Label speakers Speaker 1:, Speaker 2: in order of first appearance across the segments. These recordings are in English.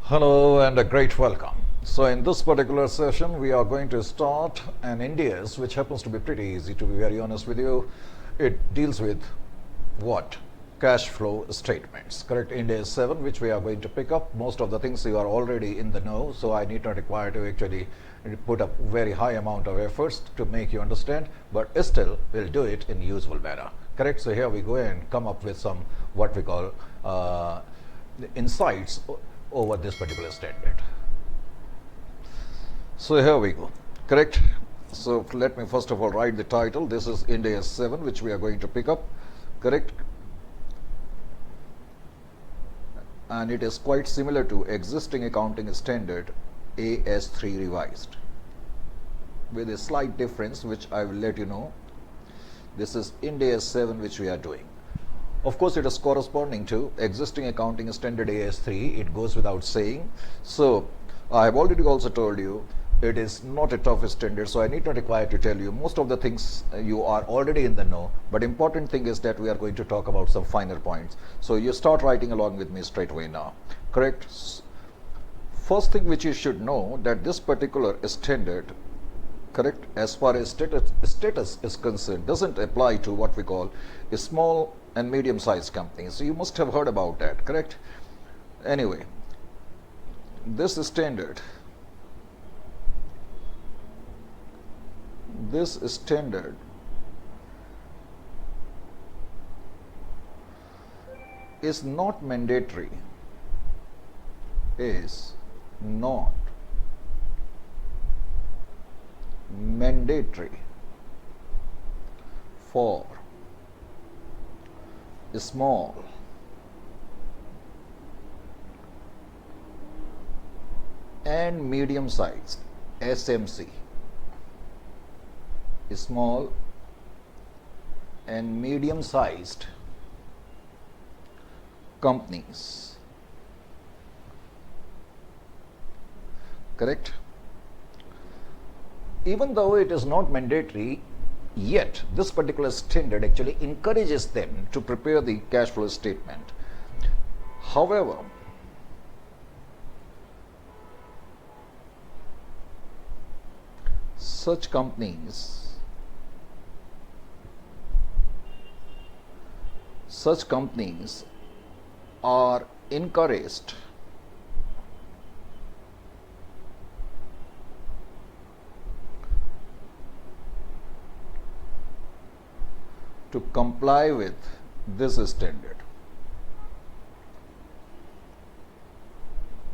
Speaker 1: Hello and a great welcome. So in this particular session, we are going to start an Ind AS, which happens to be pretty easy, to be very honest with you. It deals with what? Cash flow statements, correct? Ind AS 7, which we are going to pick up. Most of the things you are already in the know, so I need not require to actually put up very high amount of efforts to make you understand, but still we'll do it in useful manner, correct? So here we go and come up with some what we call insights over this particular standard. So here we go, correct? So let me first of all write the title. This is Ind AS 7, which we are going to pick up, correct? And it is quite similar to existing accounting standard AS3 revised, with a slight difference which I will let you know. This is Ind AS 7 which we are doing. Of course, it is corresponding to existing accounting standard AS3. It goes without saying. So I have already also told you it is not a tough standard, so I need not require to tell you. Most of the things you are already in the know, but important thing is that we are going to talk about some finer points. So you start writing along with me straight away now, correct? First thing which you should know, that this particular standard, correct, as far as status is concerned, doesn't apply to what we call a small and medium-sized companies. So you must have heard about that, correct? Anyway, this standard is not mandatory, for small and medium-sized SMC, small and medium-sized companies, correct? Even though it is not mandatory, yet this particular standard actually encourages them to prepare the cash flow statement. However, such companies are encouraged to comply with this standard.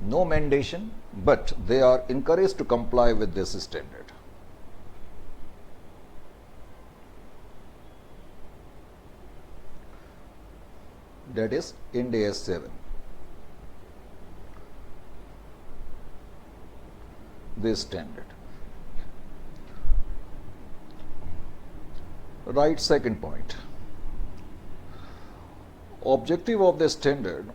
Speaker 1: No mandation, but they are encouraged to comply with this standard. That is Ind AS 7. This standard. Right, second point. Objective of the standard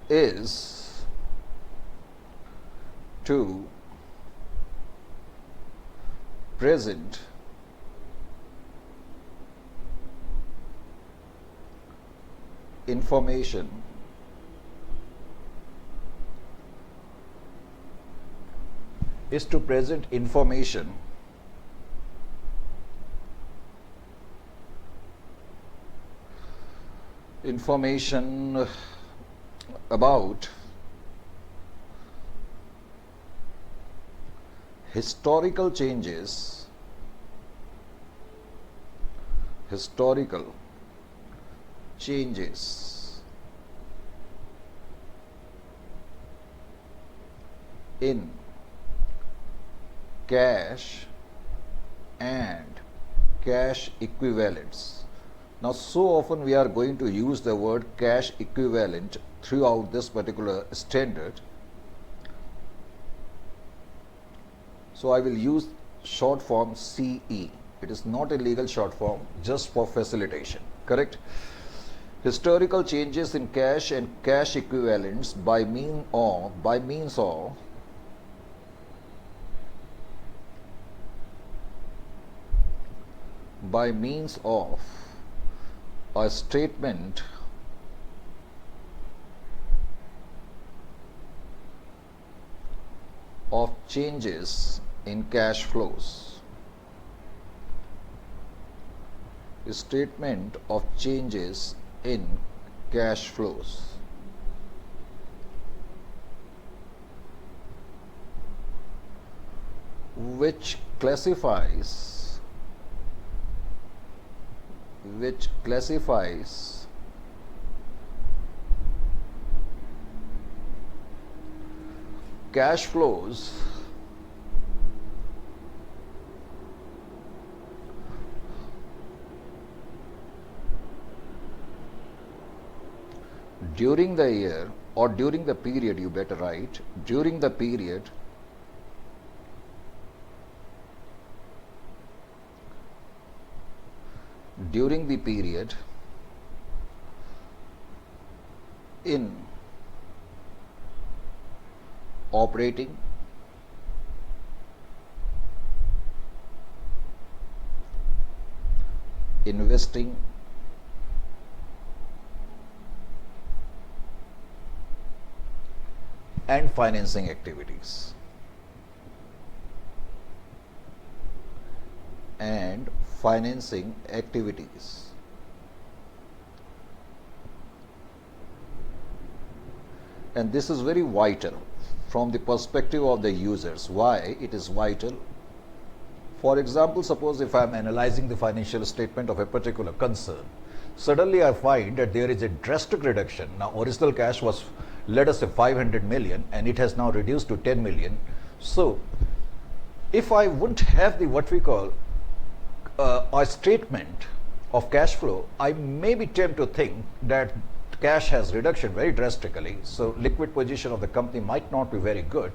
Speaker 1: is to present information about historical changes in cash and cash equivalents. Now, so often we are going to use the word cash equivalent throughout this particular standard. So I will use short form CE. It is not a legal short form, just for facilitation, correct? Historical changes in cash and cash equivalents by means of a statement of changes in cash flows. A statement of changes in cash flows. Which classifies cash flows during the year, or during the period, you better write, during the period in operating, investing, and financing activities. And this is very vital from the perspective of the users. Why it is vital? For example, suppose if I am analyzing the financial statement of a particular concern, suddenly I find that there is a drastic reduction. Now, original cash was, let us say, 500 million, and it has now reduced to 10 million. So, if I wouldn't have the what we call a statement of cash flow, I may be tempted to think that cash has reduction very drastically, so liquid position of the company might not be very good,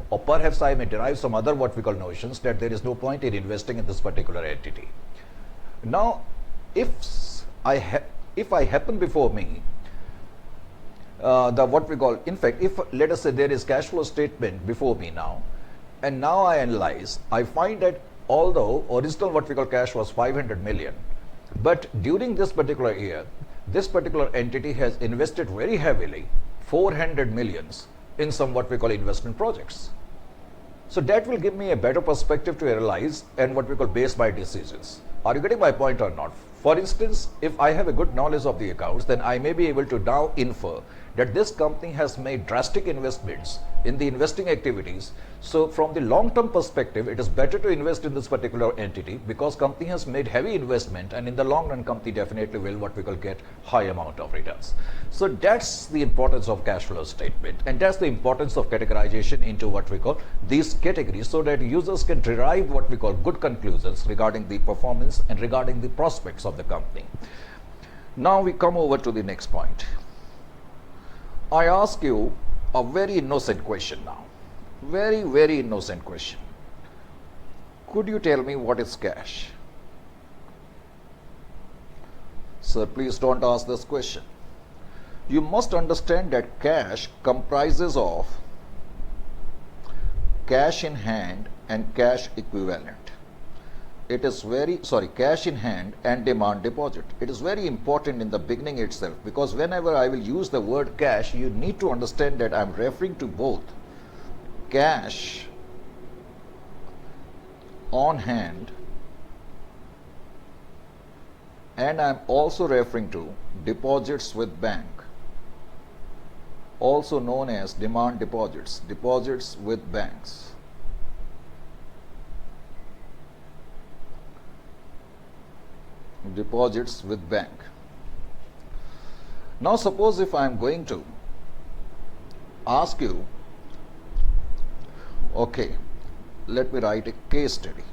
Speaker 1: or perhaps I may derive some other what we call notions that there is no point in investing in this particular entity. Now, if I happen before me if let us say there is cash flow statement before me now, and now I analyze, I find that although original what we call cash was 500 million, but during this particular year, this particular entity has invested very heavily, 400 millions, in some what we call investment projects. So that will give me a better perspective to analyze and what we call base my decisions. Are you getting my point or not? For instance, if I have a good knowledge of the accounts, then I may be able to now infer that this company has made drastic investments in the investing activities. So from the long-term perspective, it is better to invest in this particular entity because company has made heavy investment, and in the long run, company definitely will what we call get high amount of returns. So that's the importance of cash flow statement, and that's the importance of categorization into what we call these categories, so that users can derive what we call good conclusions regarding the performance and regarding the prospects of the company. Now we come over to the next point. I ask you a very innocent question now. Very, very innocent question. Could you tell me what is cash? Sir, please don't ask this question. You must understand that cash comprises of cash in hand and cash equivalent. It is cash in hand and demand deposit. It is very important in the beginning itself, because whenever I will use the word cash, you need to understand that I am referring to both cash on hand, and I am also referring to deposits with bank, also known as demand deposits, deposits with banks. Deposits with bank. Now suppose if I am going to ask you, okay, let me write a case study.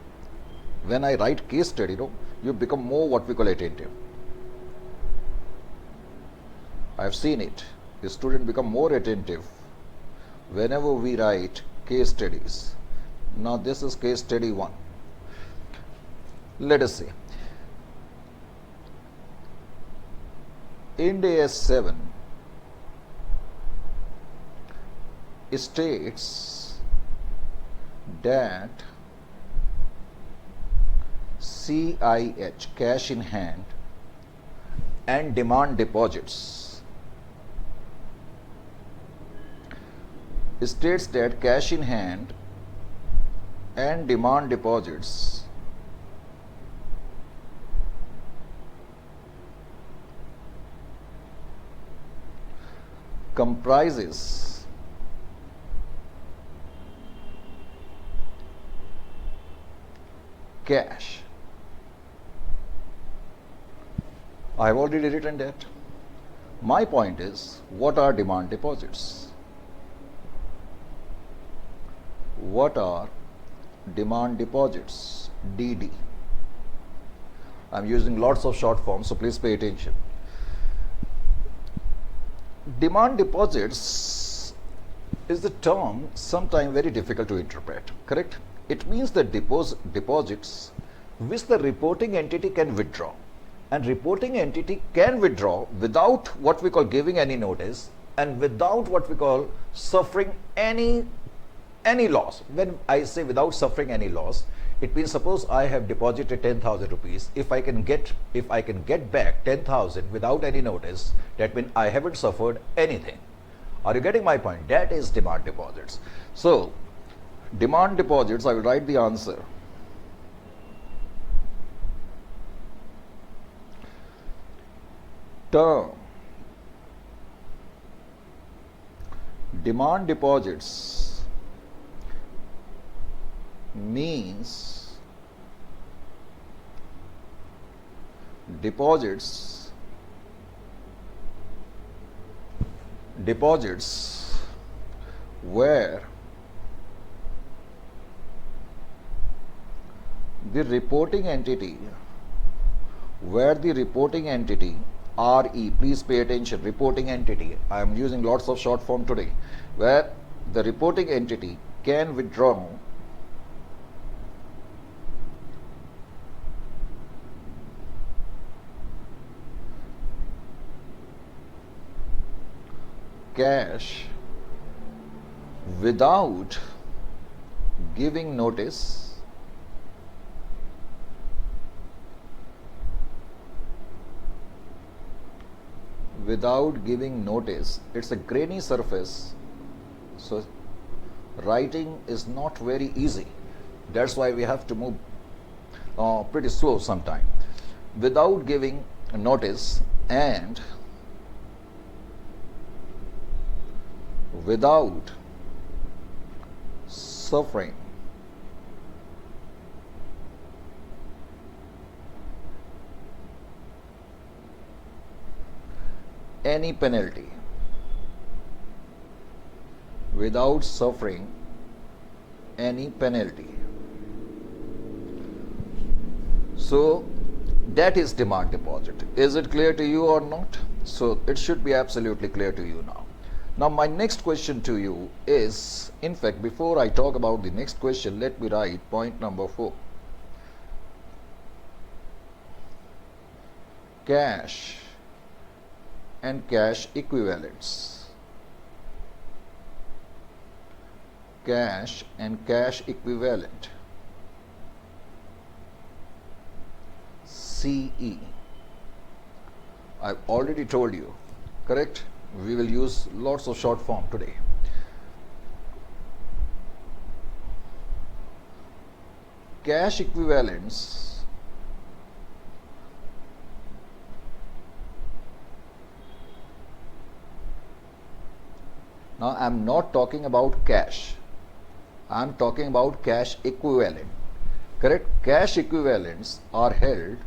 Speaker 1: When I write case study, you become more what we call attentive. I have seen it. The student become more attentive whenever we write case studies. Now this is case study 1. Let us see. Ind AS 7 states that CIH, cash in hand, and demand deposits states that cash in hand and demand deposits comprises cash. I have already written that. My point is, what are demand deposits? What are demand deposits? DD. I'm using lots of short forms, so please pay attention. Demand deposits is the term sometimes very difficult to interpret, correct? It means the deposits which the reporting entity can withdraw. And reporting entity can withdraw without what we call giving any notice and without what we call suffering any loss. When I say without suffering any loss, it means suppose I have deposited 10,000 rupees. If I can get back 10,000 without any notice, that means I haven't suffered anything. Are you getting my point? That is demand deposits. So demand deposits, I will write the answer. Term demand deposits means deposits where the reporting entity RE, please pay attention, reporting entity, I am using lots of short form today, where the reporting entity can withdraw cash without giving notice it's a grainy surface, so writing is not very easy. That's why we have to move pretty slow sometime. Without giving notice and without suffering any penalty, without suffering any penalty. So that is demand deposit. Is it clear to you or not? So it should be absolutely clear to you now. Now my next question to you is, in fact, before I talk about the next question, let me write point number 4. Cash and cash equivalents. Cash and cash equivalent. CE. I've already told you, correct? We will use lots of short form today. Cash equivalents now I'm not talking about cash. I'm talking about cash equivalent. Correct? Cash equivalents are held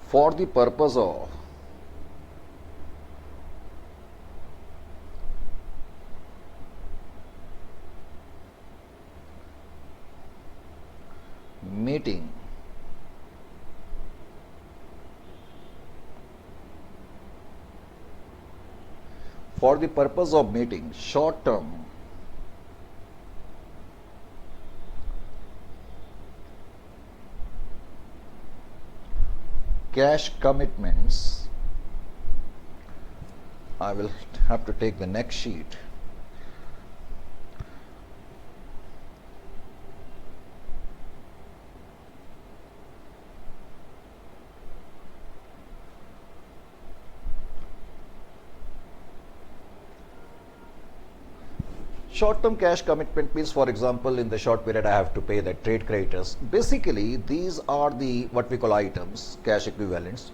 Speaker 1: for the purpose of meeting short-term cash commitments, I will have to take the next sheet. Short-term cash commitment means, for example, in the short period I have to pay the trade creditors. Basically, these are the what we call items, cash equivalents,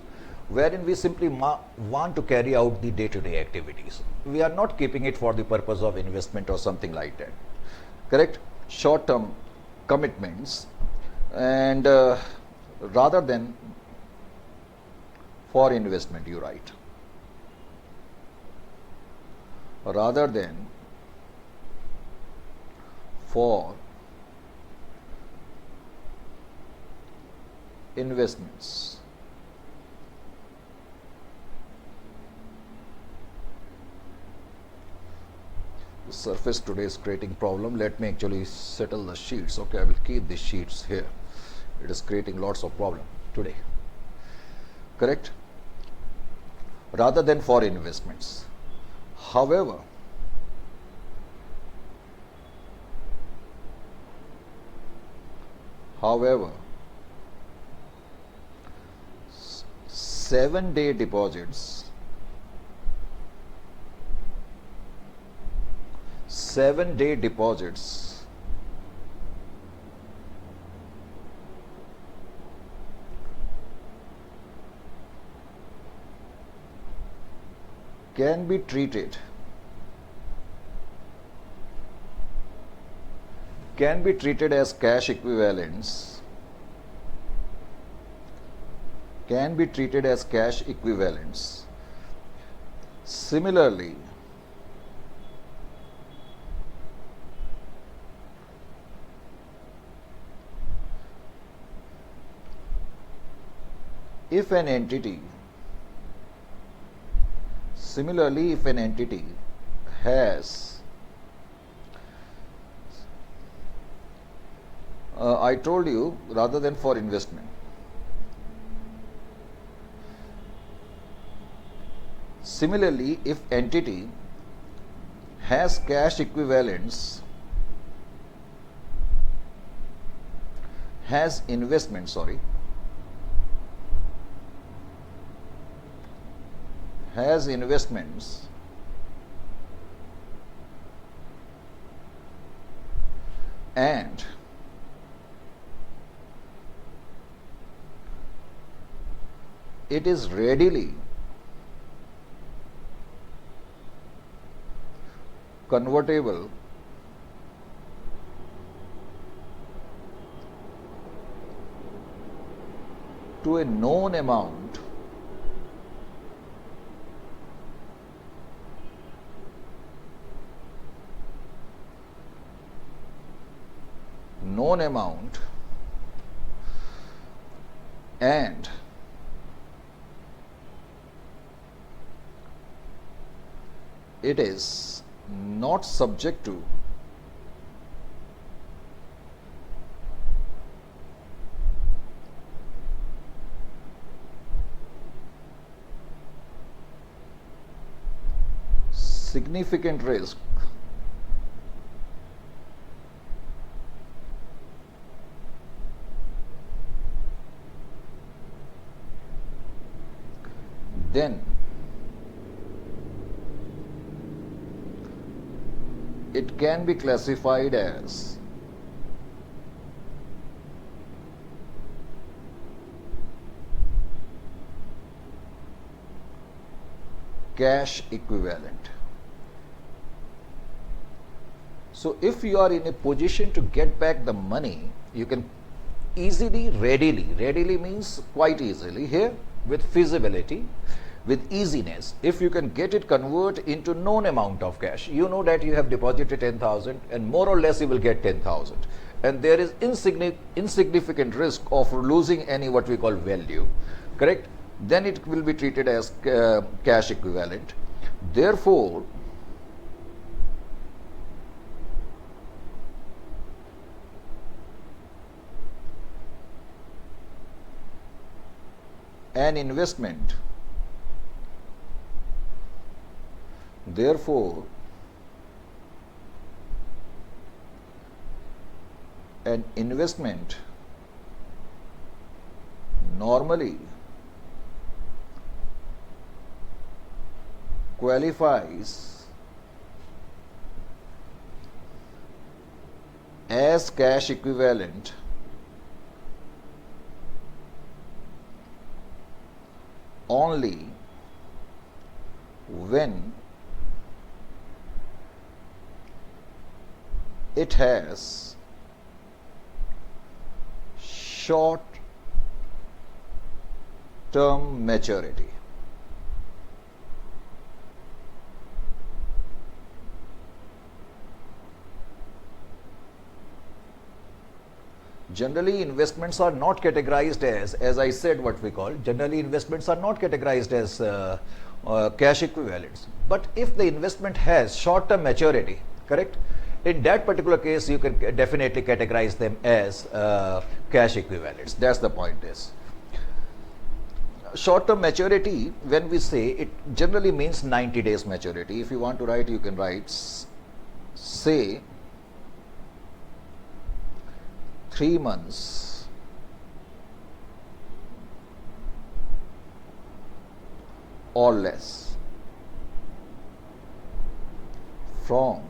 Speaker 1: wherein we simply want to carry out the day-to-day activities. We are not keeping it for the purpose of investment or something like that. Correct? Short-term commitments, and rather than for investment, you write. Rather than for investments. The surface today is creating problem. Let me actually settle the sheets. Okay, I will keep the sheets here. It is creating lots of problem today. Correct? Rather than for investments. However, However, 7-day deposits, 7-day deposits can be treated as cash equivalents, Similarly, if an entity has I told you rather than for investment. Similarly, if entity has cash equivalents, has investments and it is readily convertible to a known amount and it is not subject to significant risk then it can be classified as cash equivalent. So if you are in a position to get back the money, you can readily means quite easily here, with feasibility, with easiness, if you can get it convert into known amount of cash. You know that you have deposited 10,000 and more or less you will get 10,000, and there is insignificant risk of losing any what we call value, correct? Then it will be treated as cash equivalent. Therefore, an investment. Therefore, an investment normally qualifies as cash equivalent only when it has short term maturity. Generally, investments are not categorized as I said, what we call, generally investments are not categorized as cash equivalents. But if the investment has short-term maturity, correct? In that particular case, you can definitely categorize them as cash equivalents. That's the point is. Short-term maturity, when we say, it generally means 90 days maturity. If you want to write, you can write, say, 3 months or less from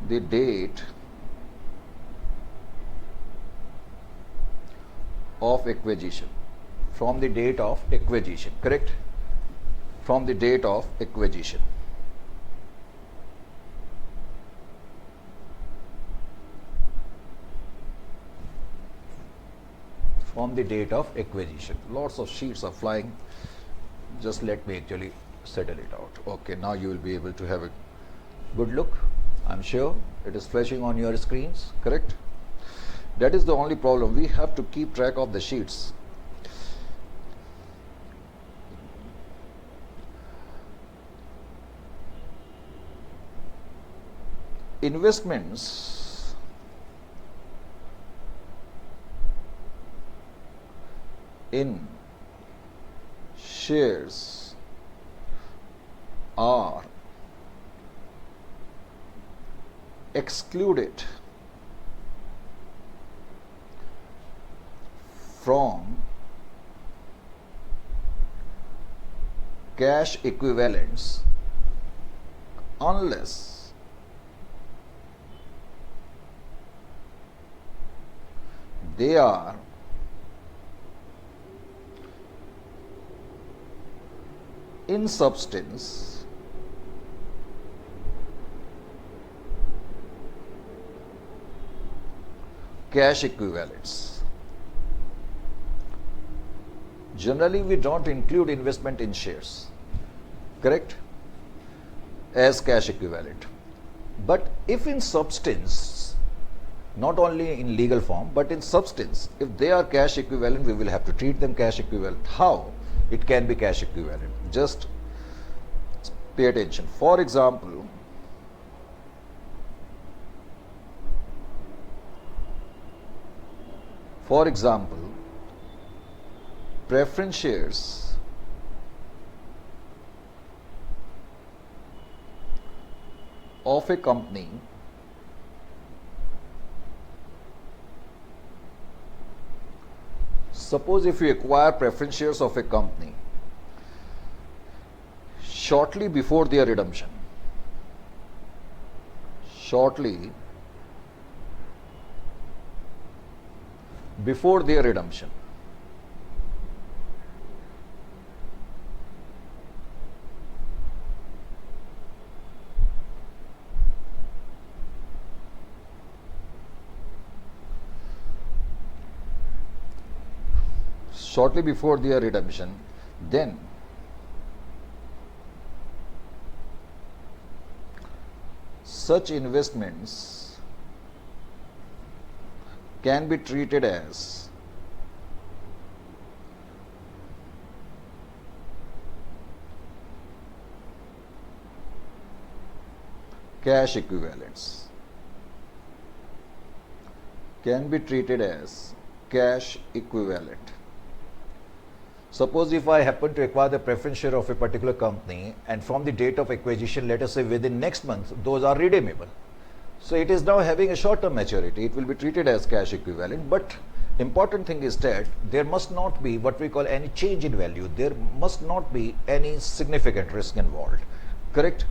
Speaker 1: the date of acquisition. From the date of acquisition, correct? From the date of acquisition. From the date of acquisition. Lots of sheets are flying. Just let me actually settle it out. Okay, now you will be able to have a good look. I'm sure it is flashing on your screens, correct? That is the only problem. We have to keep track of the sheets. Investments in shares are excluded from cash equivalents unless they are in substance cash equivalents. Generally, we don't include investment in shares, correct, as cash equivalent. But if in substance, not only in legal form, but in substance, if they are cash equivalent, we will have to treat them cash equivalent. How it can be cash equivalent? Just pay attention. For example, preference shares of a company suppose if you acquire preference shares of a company shortly before their redemption, shortly before their redemption, then such investments can be treated as cash equivalents, can be treated as cash equivalent. Suppose if I happen to acquire the preference share of a particular company, and from the date of acquisition, let us say within next month, those are redeemable. So it is now having a short-term maturity. It will be treated as cash equivalent, but important thing is that there must not be what we call any change in value. There must not be any significant risk involved. Correct?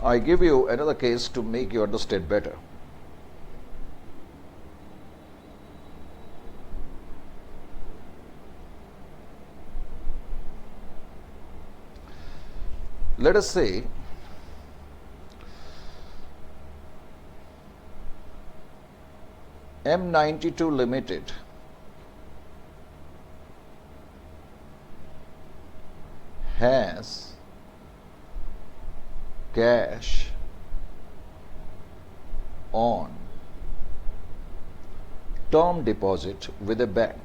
Speaker 1: I give you another case to make you understand better. Let us say M92 Limited has cash on term deposit with a bank.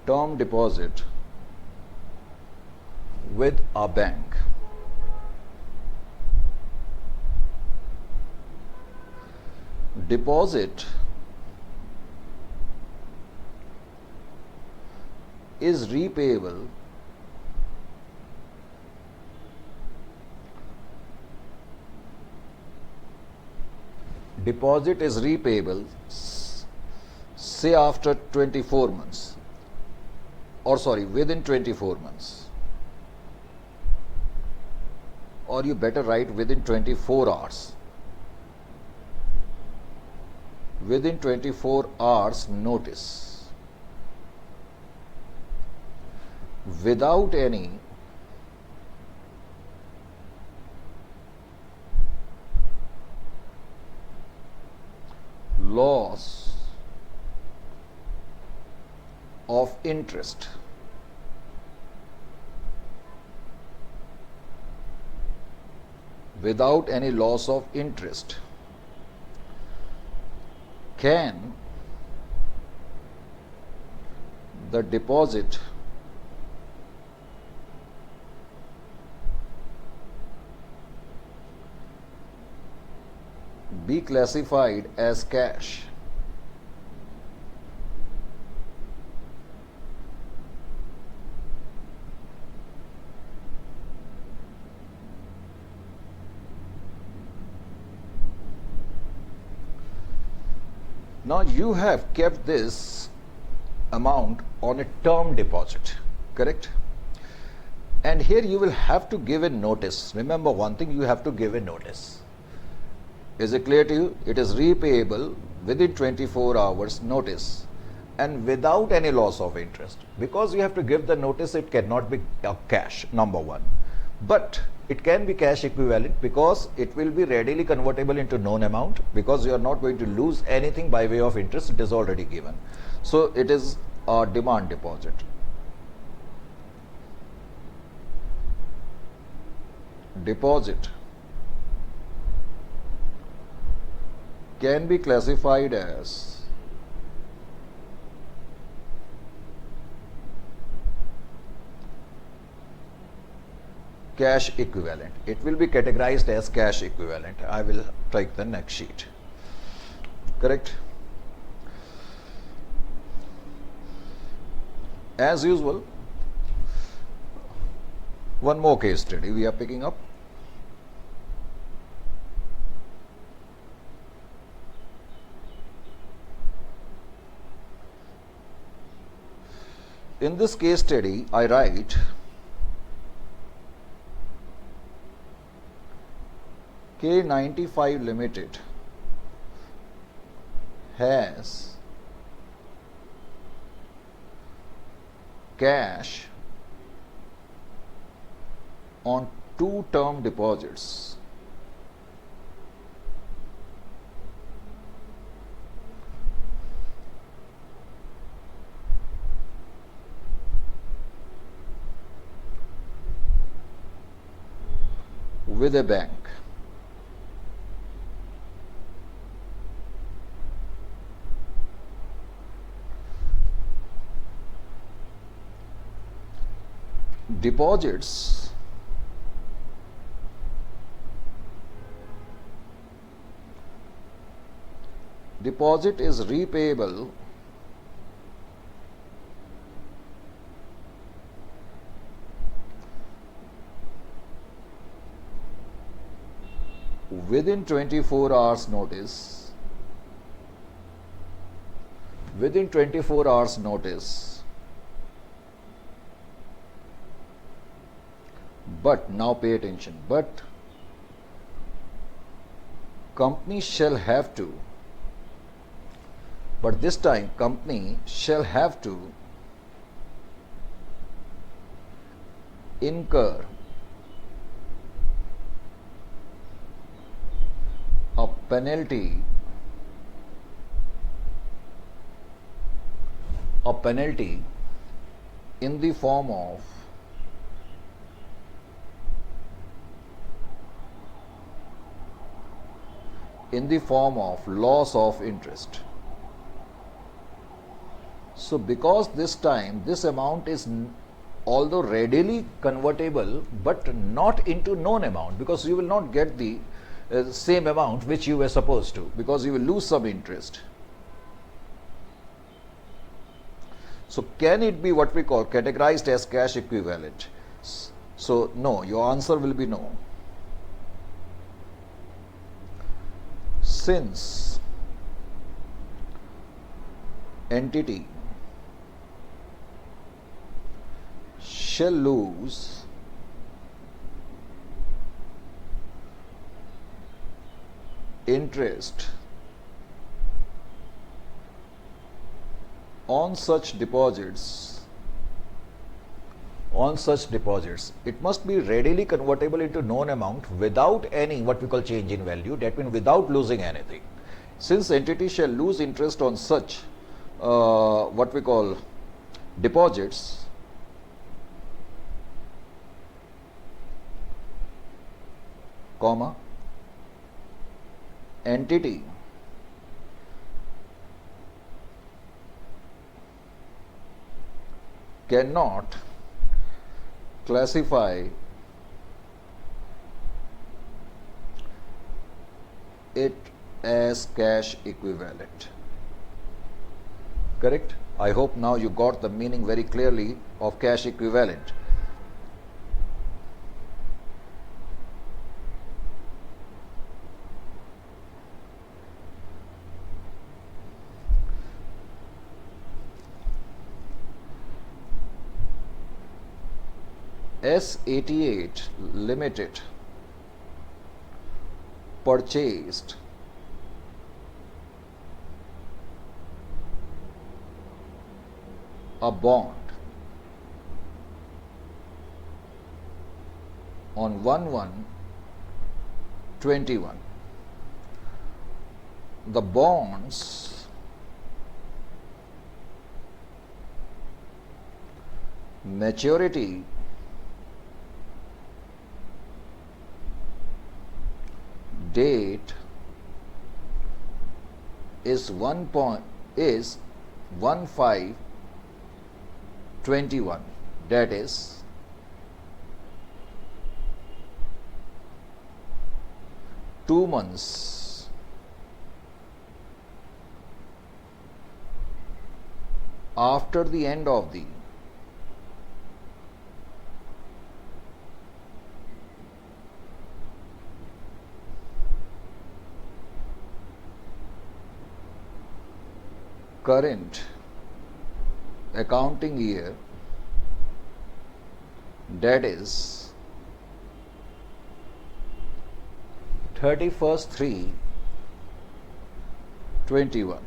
Speaker 1: Term deposit with a bank. Deposit is repayable say after 24 months, or sorry, within 24 months, or you better write within 24 hours. Within 24 hours notice, without any loss of interest. Without any loss of interest, can the deposit be classified as cash? Now you have kept this amount on a term deposit, correct? And here you will have to give a notice. Remember one thing, you have to give a notice. Is it clear to you? It is repayable within 24 hours notice and without any loss of interest. Because you have to give the notice, it cannot be cash, number one. But it can be cash equivalent because it will be readily convertible into known amount, because you are not going to lose anything by way of interest, it is already given. So it is a demand deposit. Deposit can be classified as cash equivalent. It will be categorized as cash equivalent. I will take the next sheet. Correct? As usual, one more case study we are picking up. In this case study, I write K95 Limited has cash on 2 term deposits with a bank. Deposits deposit is repayable within 24 hours notice, within 24 hours notice, but now pay attention, but company shall have to, but this time company shall have to incur a penalty in the form of loss of interest. So because this time this amount is although readily convertible but not into known amount, because you will not get the same amount which you were supposed to, because you will lose some interest. So can it be what we call categorized as cash equivalent? So no, your answer will be no. Since entity shall lose interest on such deposits, it must be readily convertible into known amount without any what we call change in value, that means without losing anything. Since entity shall lose interest on such what we call deposits, comma, entity cannot classify it as cash equivalent. Correct? I hope now you got the meaning very clearly of cash equivalent. S88 Limited purchased a bond on 1/1/21. The bonds maturity date is 1/5/21, that is two months after the end of the current accounting year, that is 31/3/21.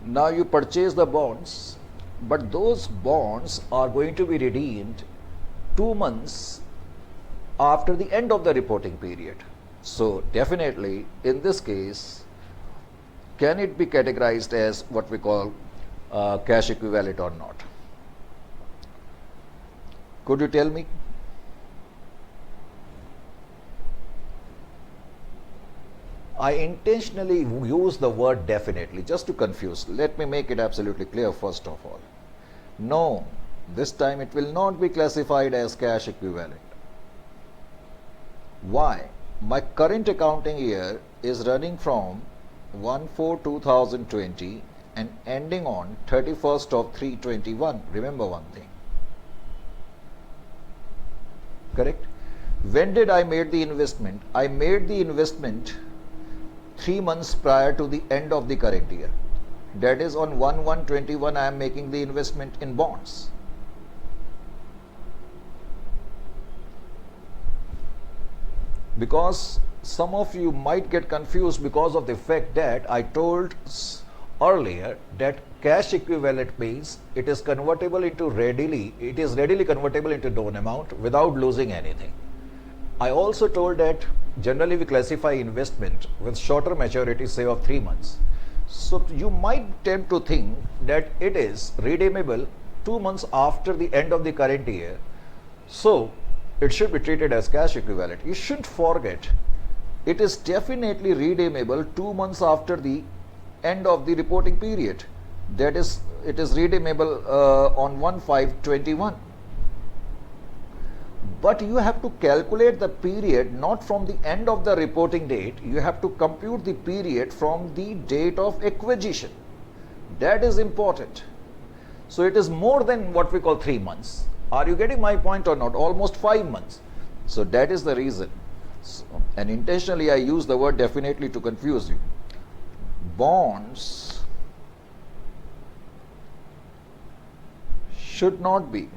Speaker 1: Now you purchase the bonds, but those bonds are going to be redeemed 2 months after the end of the reporting period. So definitely in this case, can it be categorized as what we call cash equivalent or not? Could you tell me? I intentionally use the word definitely just to confuse. Let me make it absolutely clear first of all. No, this time it will not be classified as cash equivalent. Why? My current accounting year is running from 1/4/2020 and ending on 31st of 3/21. Remember one thing. Correct? When did I made the investment? I made the investment 3 months prior to the end of the current year. That is on 1/1/21 I am making the investment in bonds. Because some of you might get confused because of the fact that I told earlier that cash equivalent means it is readily convertible into loan amount without losing anything. I also told that generally we classify investment with shorter maturity, say of 3 months. So you might tend to think that it is redeemable 2 months after the end of the current year. So it should be treated as cash equivalent. You shouldn't forget, it is definitely redeemable 2 months after the end of the reporting period. That is, it is redeemable on 1/5/21. But you have to calculate the period not from the end of the reporting date. You have to compute the period from the date of acquisition. That is important. So it is more than what we call 3 months. Are you getting my point or not? Almost 5 months. So that is the reason. So, and intentionally I use the word definitely to confuse you. Bonds should not be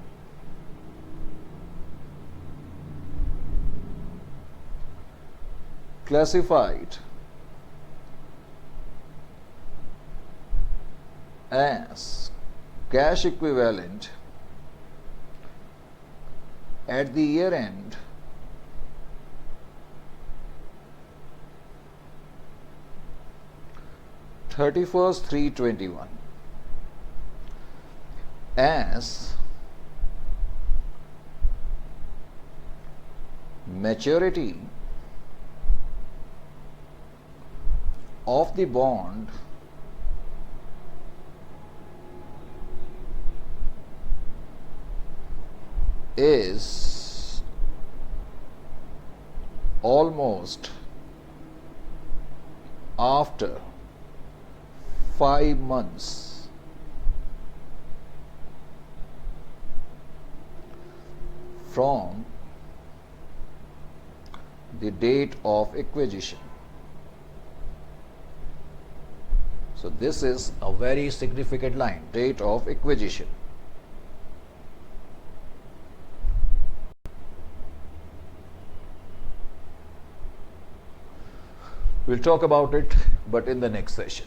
Speaker 1: classified as cash equivalent at the year end (31st 3/21) as maturity of the bond is almost after 5 months from the date of acquisition. So this is a very significant line, date of acquisition. We'll talk about it, but in the next session.